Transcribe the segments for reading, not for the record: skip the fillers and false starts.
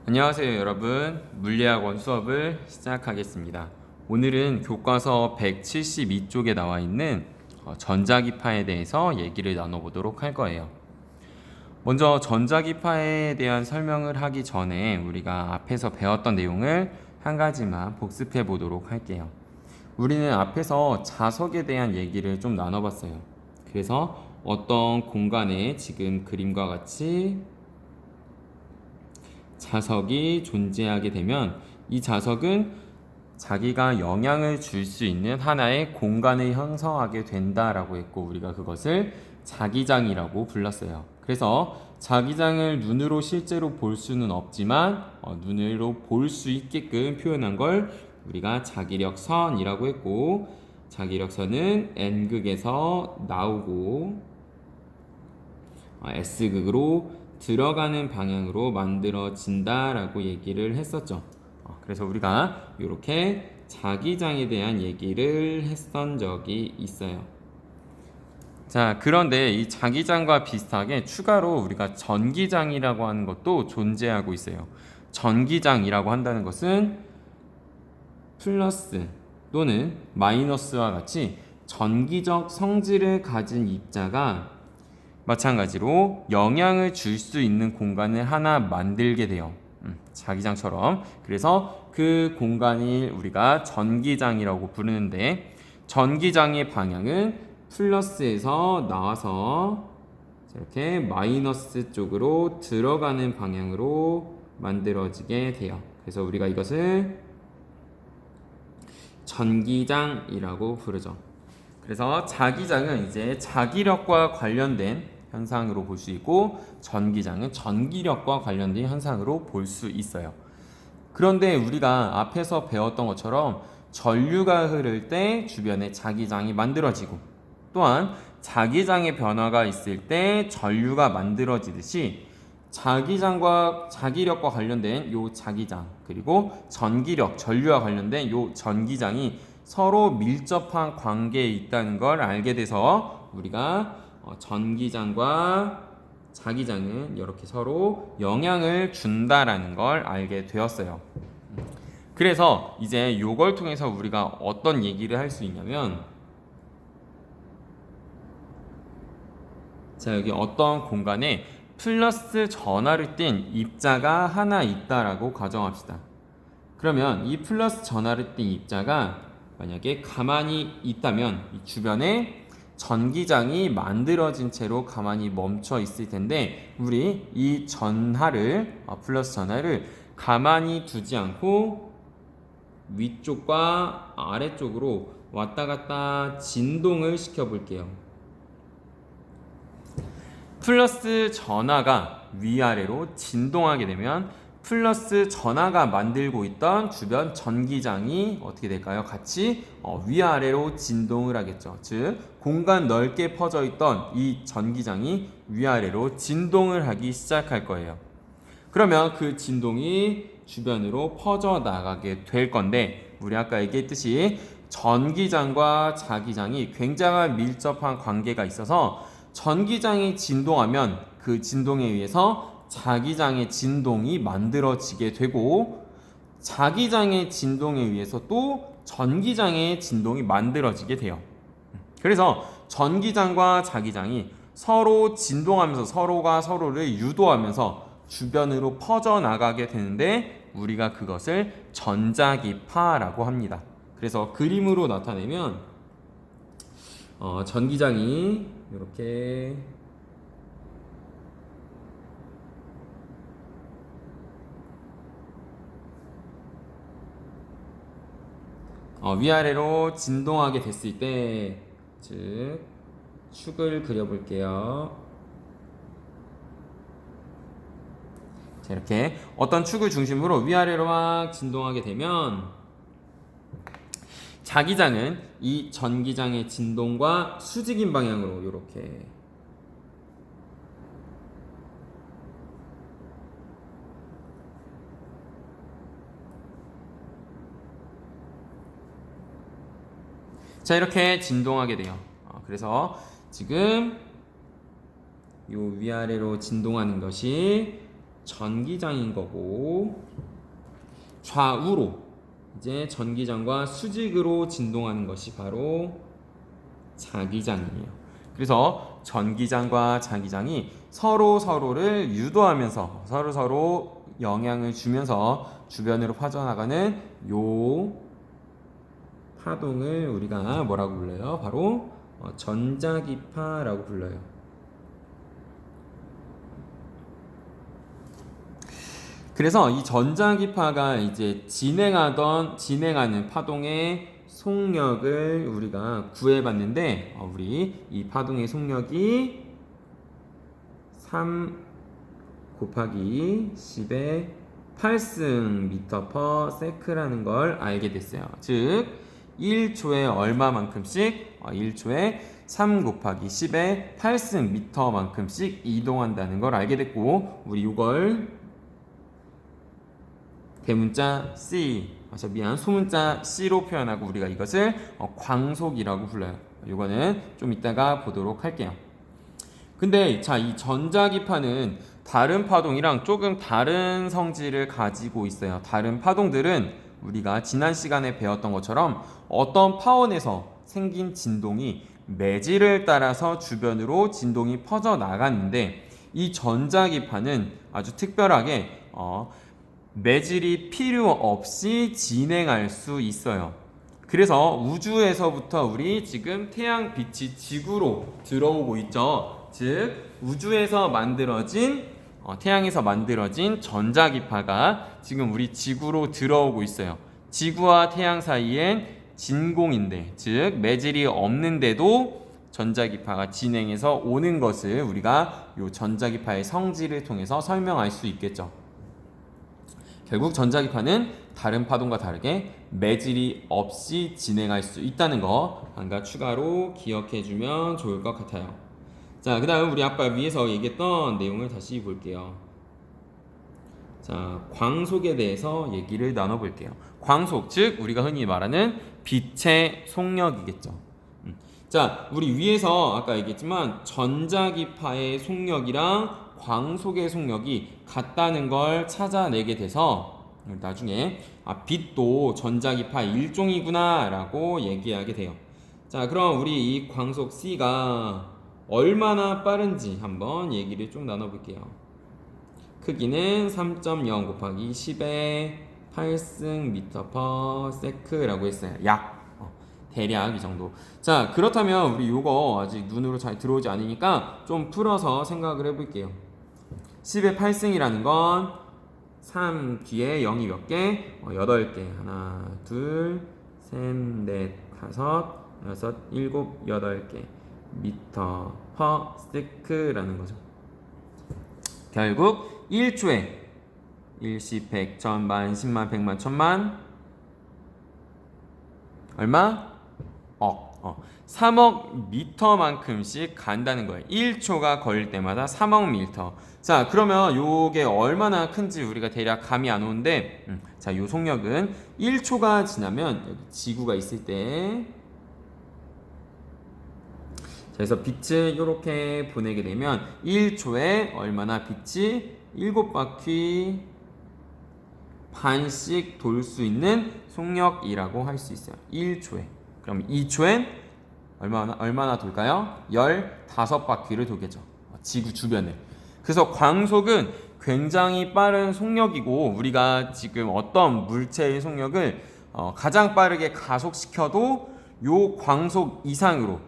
안녕하세요 여러분. 물리학원 수업을 시작하겠습니다. 오늘은 교과서 172쪽에 나와 있는 전자기파에 대해서 얘기를 나눠보도록 할 거예요. 먼저 전자기파에 대한 설명을 하기 전에 우리가 앞에서 배웠던 내용을 한 가지만 복습해 보도록 할게요. 우리는 앞에서 자석에 대한 얘기를 좀 나눠봤어요. 그래서 어떤 공간에 지금 그림과 같이 자석이 존재하게 되면 이 자석은 자기가 영향을 줄 수 있는 하나의 공간을 형성하게 된다라고 했고, 우리가 그것을 자기장이라고 불렀어요. 그래서 자기장을 눈으로 실제로 볼 수는 없지만 눈으로 볼 수 있게끔 표현한 걸 우리가 자기력선이라고 했고, 자기력선은 N극에서 나오고 S극으로 들어가는 방향으로 만들어진다라고 얘기를 했었죠. 그래서 우리가 이렇게 자기장에 대한 얘기를 했던 적이 있어요. 자, 그런데 이 자기장과 비슷하게 추가로 우리가 전기장이라고 하는 것도 존재하고 있어요. 전기장이라고 한다는 것은 플러스 또는 마이너스와 같이 전기적 성질을 가진 입자가 마찬가지로 영향을 줄 수 있는 공간을 하나 만들게 돼요. 자기장처럼. 그래서 그 공간이 우리가 전기장이라고 부르는데, 전기장의 방향은 플러스에서 나와서 이렇게 마이너스 쪽으로 들어가는 방향으로 만들어지게 돼요. 그래서 우리가 이것을 전기장이라고 부르죠. 그래서 자기장은 이제 자기력과 관련된 현상으로 볼 수 있고, 전기장은 전기력과 관련된 현상으로 볼 수 있어요. 그런데 우리가 앞에서 배웠던 것처럼 전류가 흐를 때 주변에 자기장이 만들어지고, 또한 자기장의 변화가 있을 때 전류가 만들어지듯이 자기장과 자기력과 관련된 요 자기장, 그리고 전기력, 전류와 관련된 요 전기장이 서로 밀접한 관계에 있다는 걸 알게 돼서 우리가 전기장과 자기장은 이렇게 서로 영향을 준다라는 걸 알게 되었어요. 그래서 이제 이걸 통해서 우리가 어떤 얘기를 할 수 있냐면, 자, 여기 어떤 공간에 플러스 전하를 띤 입자가 하나 있다라고 가정합시다. 그러면 이 플러스 전하를 띤 입자가 만약에 가만히 있다면 이 주변에 전기장이 만들어진 채로 가만히 멈춰 있을 텐데, 우리 이 전하를 플러스 전하를 가만히 두지 않고 위쪽과 아래쪽으로 왔다 갔다 진동을 시켜 볼게요. 플러스 전하가 위아래로 진동하게 되면 플러스 전하가 만들고 있던 주변 전기장이 어떻게 될까요? 같이 위아래로 진동을 하겠죠. 즉 공간 넓게 퍼져 있던 이 전기장이 위아래로 진동을 하기 시작할 거예요. 그러면 그 진동이 주변으로 퍼져 나가게 될 건데, 우리 아까 얘기했듯이 전기장과 자기장이 굉장한 밀접한 관계가 있어서 전기장이 진동하면 그 진동에 의해서 자기장의 진동이 만들어지게 되고, 자기장의 진동에 의해서 또 전기장의 진동이 만들어지게 돼요. 그래서 전기장과 자기장이 서로 진동하면서 서로가 서로를 유도하면서 주변으로 퍼져나가게 되는데, 우리가 그것을 전자기파라고 합니다. 그래서 그림으로 나타내면 전기장이 이렇게 위아래로 진동하게 됐을 때, 즉 축을 그려볼게요. 자, 이렇게 어떤 축을 중심으로 위아래로 막 진동하게 되면 자기장은 이 전기장의 진동과 수직인 방향으로 이렇게 자, 이렇게 진동하게 돼요. 그래서 지금 요 위아래로 진동하는 것이 전기장인 거고, 좌우로 이제 전기장과 수직으로 진동하는 것이 바로 자기장이에요. 그래서 전기장과 자기장이 서로를 유도하면서 서로 영향을 주면서 주변으로 퍼져나가는 요 파동을 우리가 뭐라고 불러요? 바로 전자기파라고 불러요. 그래서 이 전자기파가 이제 진행하는 파동의 속력을 우리가 구해봤는데, 우리 이 파동의 속력이 3 곱하기 10의 8승 미터 퍼 세크라는 걸 알게 됐어요. 즉 1초에 얼마만큼씩 1초에 3 곱하기 10의 8승 미터만큼씩 이동한다는 걸 알게 됐고, 우리 이걸 대문자 C, 소문자 C로 표현하고 우리가 이것을 광속이라고 불러요. 이거는 좀 이따가 보도록 할게요. 근데 자, 이 전자기파는 다른 파동이랑 조금 다른 성질을 가지고 있어요. 다른 파동들은 우리가 지난 시간에 배웠던 것처럼 어떤 파원에서 생긴 진동이 매질을 따라서 주변으로 진동이 퍼져 나갔는데, 이 전자기파는 아주 특별하게 매질이 필요 없이 진행할 수 있어요. 그래서 우주에서부터 우리 지금 태양 빛이 지구로 들어오고 있죠. 즉 우주에서 만들어진 태양에서 만들어진 전자기파가 지금 우리 지구로 들어오고 있어요. 지구와 태양 사이엔 진공인데, 즉 매질이 없는데도 전자기파가 진행해서 오는 것을 우리가 이 전자기파의 성질을 통해서 설명할 수 있겠죠. 결국 전자기파는 다른 파동과 다르게 매질이 없이 진행할 수 있다는 거 한가 추가로 기억해주면 좋을 것 같아요. 자, 그 다음 우리 아까 위에서 얘기했던 내용을 다시 볼게요. 자, 광속에 대해서 얘기를 나눠볼게요. 광속, 즉 우리가 흔히 말하는 빛의 속력이겠죠. 자, 우리 위에서 아까 얘기했지만 전자기파의 속력이랑 광속의 속력이 같다는 걸 찾아내게 돼서 나중에 빛도 전자기파 일종이구나 라고 얘기하게 돼요. 자, 그럼 우리 이 광속 C가 얼마나 빠른지 한번 얘기를 좀 나눠볼게요. 크기는 3.0 곱하기 10의 8승 미터 퍼 세크라고 했어요. 대략 이 정도. 자, 그렇다면 우리 요거 아직 눈으로 잘 들어오지 않으니까 좀 풀어서 생각을 해볼게요. 10의 8승이라는 건 3 뒤에 0이 몇 개? 8개. 하나, 둘, 셋, 넷, 다섯, 여섯, 일곱, 8개. 미터 퍼 세크라는 거죠. 결국 1초에 1시, 100, 1000만, 10만, 100만, 1000만 얼마? 3억 미터만큼씩 간다는 거예요. 1초가 걸릴 때마다 3억 미터. 자, 그러면 요게 얼마나 큰지 우리가 대략 감이 안 오는데, 자, 요 속력은 1초가 지나면 여기 지구가 있을 때, 그래서 빛을 이렇게 보내게 되면 1초에 얼마나 빛이 7바퀴 반씩 돌 수 있는 속력이라고 할 수 있어요. 1초에. 그럼 2초엔 얼마나 돌까요? 15바퀴를 돌겠죠. 지구 주변을. 그래서 광속은 굉장히 빠른 속력이고, 우리가 지금 어떤 물체의 속력을 가장 빠르게 가속시켜도 요 광속 이상으로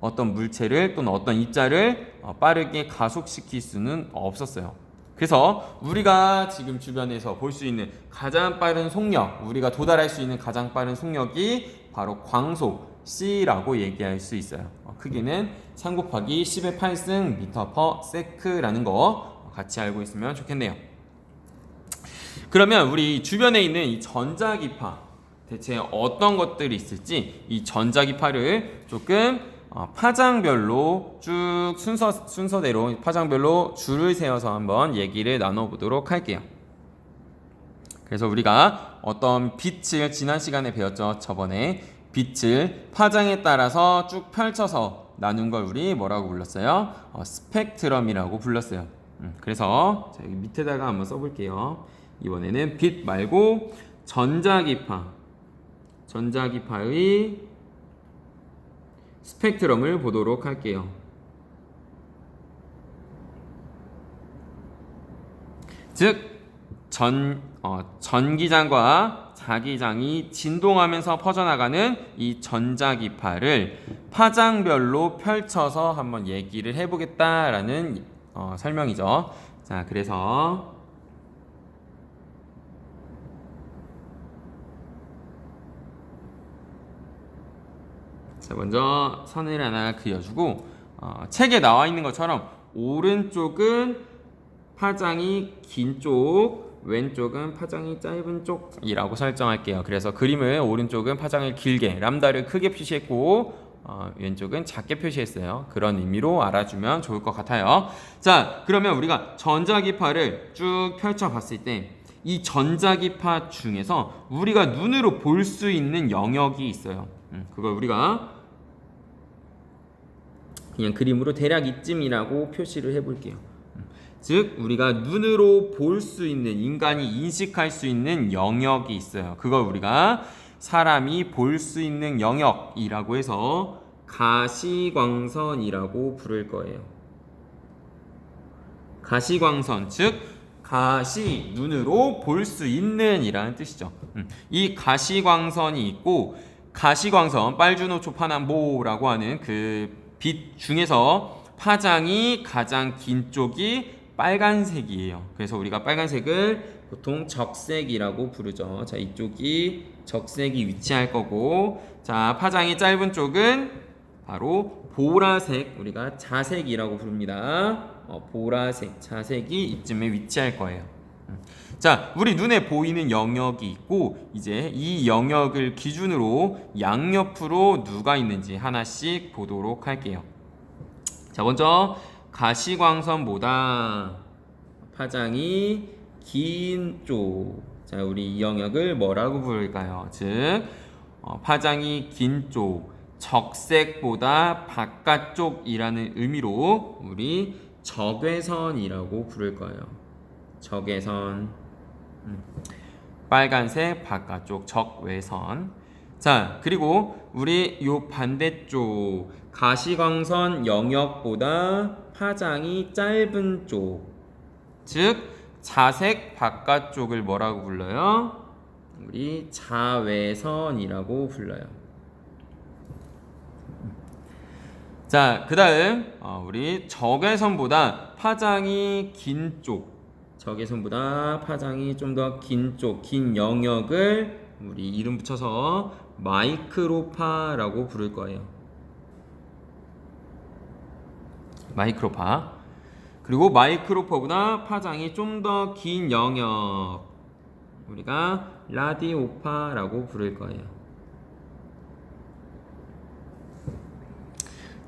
어떤 물체를 또는 어떤 입자를 빠르게 가속시킬 수는 없었어요. 그래서 우리가 지금 주변에서 볼 수 있는 가장 빠른 속력, 우리가 도달할 수 있는 가장 빠른 속력이 바로 광속 C라고 얘기할 수 있어요. 크기는 3 곱하기 10의 8승 미터 퍼 세크라는 거 같이 알고 있으면 좋겠네요. 그러면 우리 주변에 있는 이 전자기파, 대체 어떤 것들이 있을지 이 전자기파를 조금 파장별로 쭉 순서대로 파장별로 줄을 세워서 한번 얘기를 나눠보도록 할게요. 그래서 우리가 어떤 빛을 지난 시간에 배웠죠. 저번에 빛을 파장에 따라서 쭉 펼쳐서 나눈 걸 우리 뭐라고 불렀어요? 스펙트럼이라고 불렀어요. 그래서 자, 여기 밑에다가 한번 써볼게요. 이번에는 빛 말고 전자기파의 스펙트럼을 보도록 할게요. 즉 전기장과 자기장이 진동하면서 퍼져나가는 이 전자기파를 파장별로 펼쳐서 한번 얘기를 해보겠다라는 설명이죠. 자, 그래서 자, 먼저 선을 하나 그려주고 책에 나와 있는 것처럼 오른쪽은 파장이 긴 쪽, 왼쪽은 파장이 짧은 쪽이라고 설정할게요. 그래서 그림을 오른쪽은 파장을 길게, 람다를 크게 표시했고 왼쪽은 작게 표시했어요. 그런 의미로 알아주면 좋을 것 같아요. 자, 그러면 우리가 전자기파를 쭉 펼쳐봤을 때 이 전자기파 중에서 우리가 눈으로 볼 수 있는 영역이 있어요. 그걸 우리가 그냥 그림으로 대략 이쯤이라고 표시를 해볼게요. 즉 우리가 눈으로 볼 수 있는, 인간이 인식할 수 있는 영역이 있어요. 그걸 우리가 사람이 볼 수 있는 영역이라고 해서 가시광선이라고 부를 거예요. 가시광선, 즉 가시, 눈으로 볼 수 있는 이라는 뜻이죠. 이 가시광선이 있고, 가시광선, 빨주노초파남보라고 하는 그 빛 중에서 파장이 가장 긴 쪽이 빨간색이에요. 그래서 우리가 빨간색을 보통 적색이라고 부르죠. 자, 이쪽이 적색이 위치할 거고, 자, 파장이 짧은 쪽은 바로 보라색, 우리가 자색이라고 부릅니다. 보라색, 자색이 이쯤에 위치할 거예요. 자, 우리 눈에 보이는 영역이 있고, 이제 이 영역을 기준으로 양옆으로 누가 있는지 하나씩 보도록 할게요. 자, 먼저 가시광선보다 파장이 긴 쪽. 자, 우리 이 영역을 뭐라고 부를까요? 즉 파장이 긴 쪽, 적색보다 바깥쪽이라는 의미로 우리 적외선이라고 부를 거예요. 적외선. 빨간색 바깥쪽 적외선. 자, 그리고 우리 요 반대쪽 가시광선 영역보다 파장이 짧은 쪽, 즉 자색 바깥쪽을 뭐라고 불러요? 우리 자외선이라고 불러요. 자, 그 다음 우리 적외선보다 파장이 긴 쪽, 적외선보다 파장이 좀 더 긴 쪽, 긴 영역을 우리 이름 붙여서 마이크로파라고 부를 거예요. 마이크로파. 그리고 마이크로파보다 파장이 좀 더 긴 영역, 우리가 라디오파라고 부를 거예요.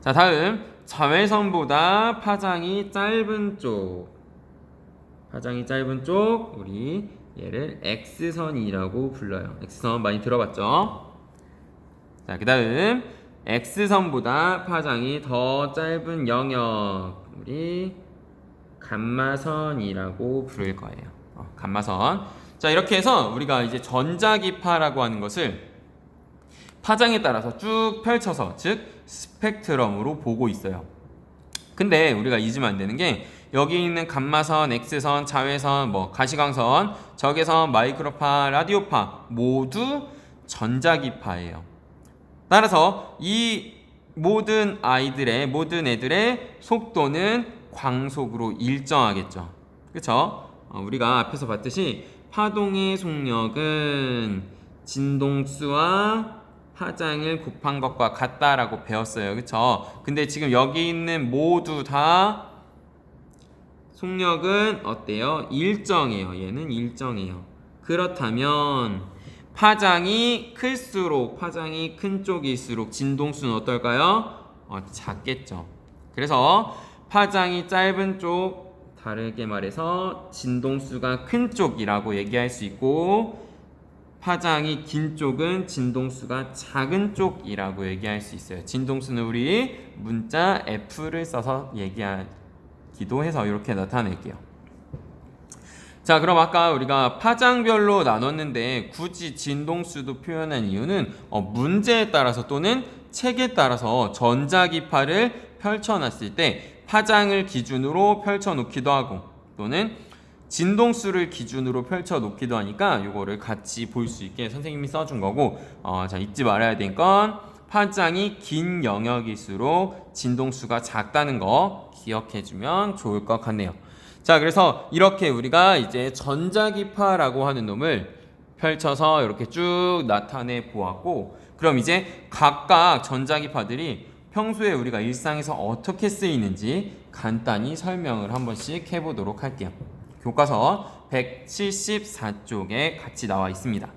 자, 다음 자외선보다 파장이 짧은 쪽, 파장이 짧은 쪽, 우리 얘를 X선이라고 불러요. X선 많이 들어봤죠? 자, 그 다음 X선보다 파장이 더 짧은 영역, 우리 감마선이라고 부를 거예요. 감마선. 자, 이렇게 해서 우리가 이제 전자기파라고 하는 것을 파장에 따라서 쭉 펼쳐서, 즉 스펙트럼으로 보고 있어요. 근데 우리가 잊으면 안 되는 게, 여기 있는 감마선, X선, 자외선, 가시광선, 적외선, 마이크로파, 라디오파 모두 전자기파예요. 따라서 이 모든 애들의 속도는 광속으로 일정하겠죠. 그렇죠? 우리가 앞에서 봤듯이 파동의 속력은 진동수와 파장을 곱한 것과 같다라고 배웠어요. 그렇죠? 근데 지금 여기 있는 모두 다 속력은 어때요? 일정해요. 얘는 일정해요. 그렇다면 파장이 클수록, 파장이 큰 쪽일수록 진동수는 어떨까요? 작겠죠. 그래서 파장이 짧은 쪽, 다르게 말해서 진동수가 큰 쪽이라고 얘기할 수 있고, 파장이 긴 쪽은 진동수가 작은 쪽이라고 얘기할 수 있어요. 진동수는 우리 문자 F를 써서 얘기하죠. 기도 해서 이렇게 나타낼게요. 자, 그럼 아까 우리가 파장별로 나눴는데 굳이 진동수도 표현한 이유는 문제에 따라서 또는 책에 따라서 전자기파를 펼쳐놨을 때 파장을 기준으로 펼쳐놓기도 하고 또는 진동수를 기준으로 펼쳐놓기도 하니까 이거를 같이 볼 수 있게 선생님이 써준 거고, 자, 잊지 말아야 될 건 파장이 긴 영역일수록 진동수가 작다는 거 기억해주면 좋을 것 같네요. 자, 그래서 이렇게 우리가 이제 전자기파라고 하는 놈을 펼쳐서 이렇게 쭉 나타내 보았고, 그럼 이제 각각 전자기파들이 평소에 우리가 일상에서 어떻게 쓰이는지 간단히 설명을 한 번씩 해보도록 할게요. 교과서 174쪽에 같이 나와 있습니다.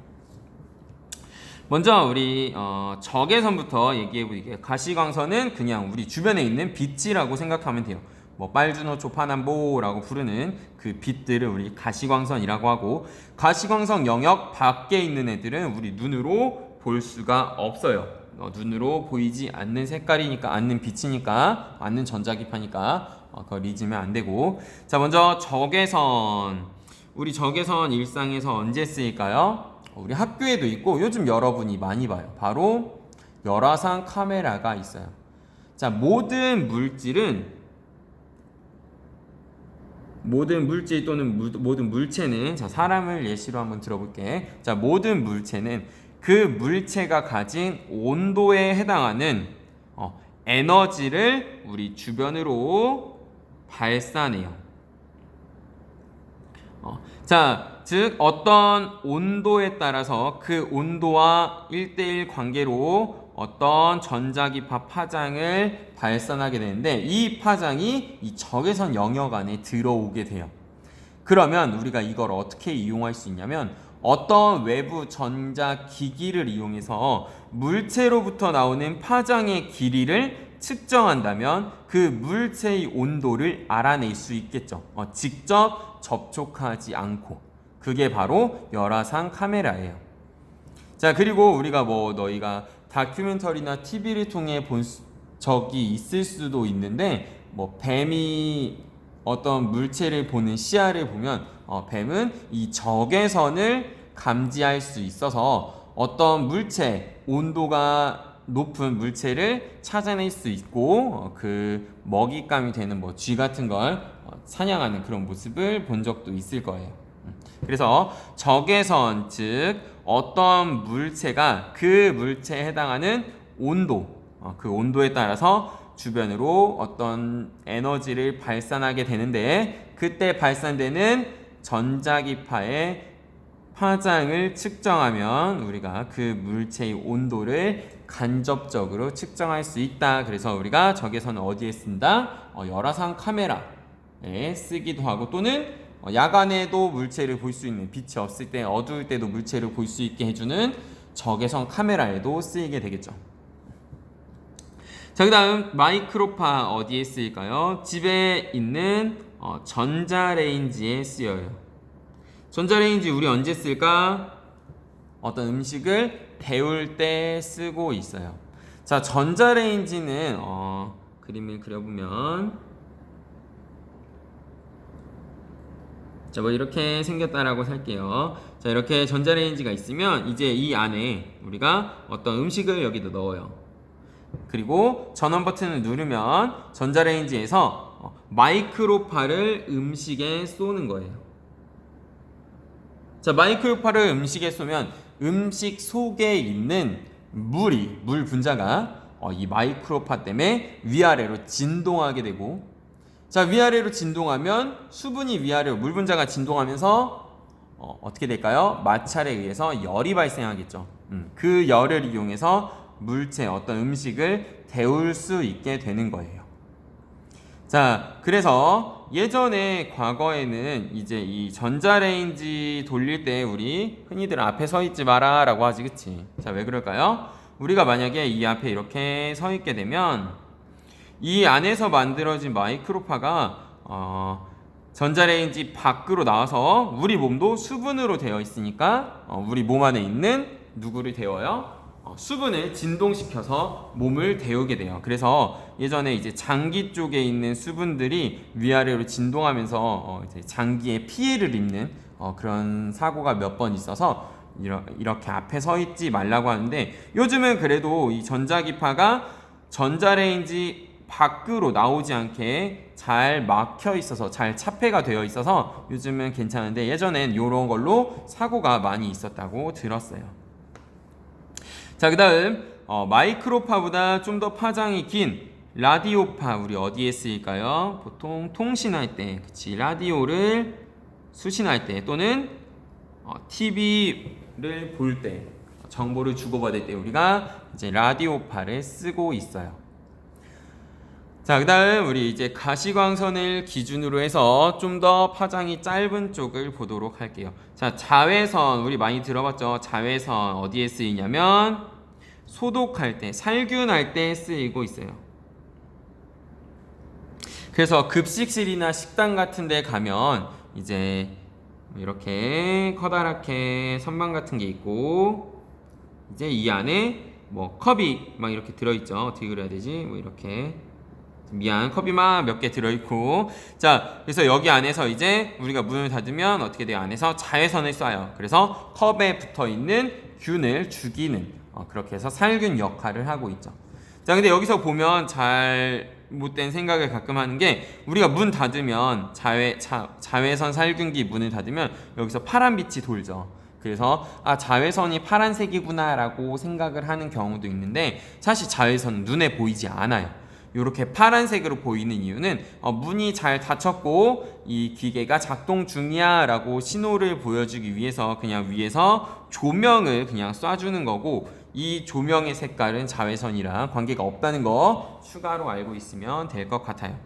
먼저 우리 적외선부터 얘기해볼게요. 가시광선은 그냥 우리 주변에 있는 빛이라고 생각하면 돼요. 뭐 빨주노 초파남보라고 부르는 그 빛들을 우리 가시광선이라고 하고, 가시광선 영역 밖에 있는 애들은 우리 눈으로 볼 수가 없어요. 눈으로 보이지 않는 색깔이니까, 않는 빛이니까, 않는 전자기파니까 그걸 잊으면 안 되고. 자, 먼저 적외선. 우리 적외선 일상에서 언제 쓰일까요? 우리 학교에도 있고 요즘 여러분이 많이 봐요. 바로 열화상 카메라가 있어요. 자, 모든 물질 또는 모든 물체는, 자, 사람을 예시로 한번 들어볼게. 자, 모든 물체는 그 물체가 가진 온도에 해당하는 에너지를 우리 주변으로 발산해요. 자, 즉 어떤 온도에 따라서 그 온도와 1대1 관계로 어떤 전자기파 파장을 발산하게 되는데, 이 파장이 이 적외선 영역 안에 들어오게 돼요. 그러면 우리가 이걸 어떻게 이용할 수 있냐면, 어떤 외부 전자기기를 이용해서 물체로부터 나오는 파장의 길이를 측정한다면 그 물체의 온도를 알아낼 수 있겠죠. 직접 접촉하지 않고. 그게 바로 열화상 카메라예요. 자, 그리고 우리가 너희가 다큐멘터리나 TV를 통해 본 적이 있을 수도 있는데, 뱀이 어떤 물체를 보는 시야를 보면 뱀은 이 적외선을 감지할 수 있어서 어떤 물체, 온도가 높은 물체를 찾아낼 수 있고 그 먹잇감이 되는 쥐 같은 걸 사냥하는 그런 모습을 본 적도 있을 거예요. 그래서 적외선, 즉 어떤 물체가 그 물체에 해당하는 온도, 그 온도에 따라서 주변으로 어떤 에너지를 발산하게 되는데, 그때 발산되는 전자기파의 파장을 측정하면 우리가 그 물체의 온도를 간접적으로 측정할 수 있다. 그래서 우리가 적외선을 어디에 쓴다? 열화상 카메라에 쓰기도 하고, 또는 야간에도 물체를 볼 수 있는, 빛이 없을 때 어두울 때도 물체를 볼 수 있게 해주는 적외선 카메라에도 쓰이게 되겠죠. 자, 그 다음 마이크로파 어디에 쓰일까요? 집에 있는 전자레인지에 쓰여요. 전자레인지 우리 언제 쓸까? 어떤 음식을 데울 때 쓰고 있어요. 자, 전자레인지는 그림을 그려보면, 자, 이렇게 생겼다라고 할게요. 자, 이렇게 전자레인지가 있으면 이제 이 안에 우리가 어떤 음식을 여기다 넣어요. 그리고 전원 버튼을 누르면 전자레인지에서 마이크로파를 음식에 쏘는 거예요. 자, 마이크로파를 음식에 쏘면 음식 속에 있는 물 분자가 이 마이크로파 때문에 위아래로 진동하게 되고, 자, 위아래로 진동하면 수분이 위아래로, 물 분자가 진동하면서 어떻게 될까요? 마찰에 의해서 열이 발생하겠죠. 그 열을 이용해서 물체, 어떤 음식을 데울 수 있게 되는 거예요. 자, 그래서 예전에 과거에는 이제 이 전자레인지 돌릴 때 우리 흔히들 앞에 서 있지 마라 라고 하지, 그치? 자, 왜 그럴까요? 우리가 만약에 이 앞에 이렇게 서 있게 되면 이 안에서 만들어진 마이크로파가 전자레인지 밖으로 나와서 우리 몸도 수분으로 되어 있으니까 우리 몸 안에 있는 누구를 데워요? 수분을 진동시켜서 몸을 데우게 돼요. 그래서 예전에 이제 장기 쪽에 있는 수분들이 위아래로 진동하면서 이제 장기에 피해를 입는 그런 사고가 몇 번 있어서 이렇게 앞에 서 있지 말라고 하는데, 요즘은 그래도 이 전자기파가 전자레인지 밖으로 나오지 않게 잘 막혀 있어서, 잘 차폐가 되어 있어서 요즘은 괜찮은데, 예전엔 이런 걸로 사고가 많이 있었다고 들었어요. 자, 그 다음 마이크로파보다 좀 더 파장이 긴 라디오파, 우리 어디에 쓰일까요? 보통 통신할 때, 그치, 라디오를 수신할 때 또는 TV를 볼 때, 정보를 주고받을 때 우리가 이제 라디오파를 쓰고 있어요. 자, 그 다음 우리 이제 가시광선을 기준으로 해서 좀 더 파장이 짧은 쪽을 보도록 할게요. 자, 자외선 우리 많이 들어봤죠? 자외선 어디에 쓰이냐면 소독할 때, 살균할 때 쓰이고 있어요. 그래서 급식실이나 식당 같은 데 가면 이제 이렇게 커다랗게 선반 같은 게 있고, 이제 이 안에 뭐 컵이 막 이렇게 들어있죠. 어떻게 그려야 되지? 뭐 이렇게, 미안, 컵이 막 몇 개 들어있고, 자, 그래서 여기 안에서 이제 우리가 문을 닫으면 어떻게 돼요? 안에서 자외선을 쏴요. 그래서 컵에 붙어있는 균을 죽이는, 그렇게 해서 살균 역할을 하고 있죠. 자, 근데 여기서 보면 잘못된 생각을 가끔 하는 게, 우리가 문 닫으면 자외선 살균기 문을 닫으면 여기서 파란 빛이 돌죠. 그래서 자외선이 파란색이구나 라고 생각을 하는 경우도 있는데, 사실 자외선은 눈에 보이지 않아요. 이렇게 파란색으로 보이는 이유는 문이 잘 닫혔고 이 기계가 작동 중이야 라고 신호를 보여주기 위해서 그냥 위에서 조명을 그냥 쏴주는 거고, 이 조명의 색깔은 자외선이랑 관계가 없다는 거 추가로 알고 있으면 될 것 같아요.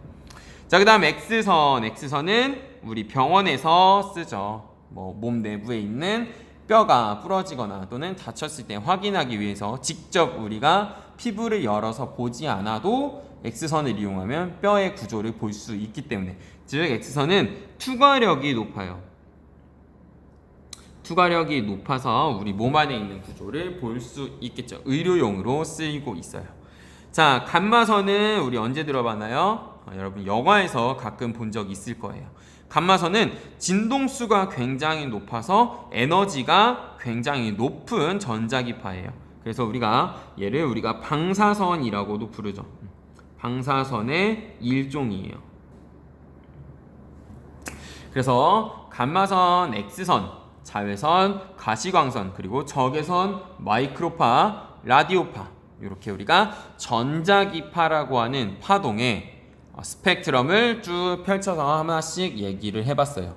자, 그 다음 X선은 우리 병원에서 쓰죠. 뭐 몸 내부에 있는 뼈가 부러지거나 또는 다쳤을 때 확인하기 위해서 직접 우리가 피부를 열어서 보지 않아도 X선을 이용하면 뼈의 구조를 볼 수 있기 때문에, 즉 X선은 투과력이 높아요. 투과력이 높아서 우리 몸 안에 있는 구조를 볼 수 있겠죠. 의료용으로 쓰이고 있어요. 자, 감마선은 우리 언제 들어봤나요? 여러분 영화에서 가끔 본 적 있을 거예요. 감마선은 진동수가 굉장히 높아서 에너지가 굉장히 높은 전자기파예요. 그래서 얘를 우리가 방사선이라고도 부르죠. 방사선의 일종이에요. 그래서 감마선, X선, 자외선, 가시광선, 그리고 적외선, 마이크로파, 라디오파, 이렇게 우리가 전자기파라고 하는 파동의 스펙트럼을 쭉 펼쳐서 하나씩 얘기를 해봤어요.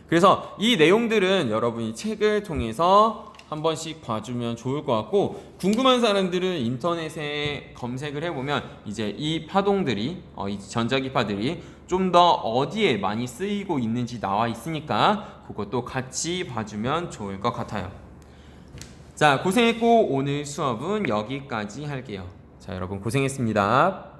그래서 이 내용들은 여러분이 책을 통해서 한 번씩 봐주면 좋을 것 같고, 궁금한 사람들은 인터넷에 검색을 해보면 이제 이 파동들이, 이 전자기파들이 좀 더 어디에 많이 쓰이고 있는지 나와 있으니까 그것도 같이 봐주면 좋을 것 같아요. 자, 고생했고 오늘 수업은 여기까지 할게요. 자, 여러분 고생했습니다.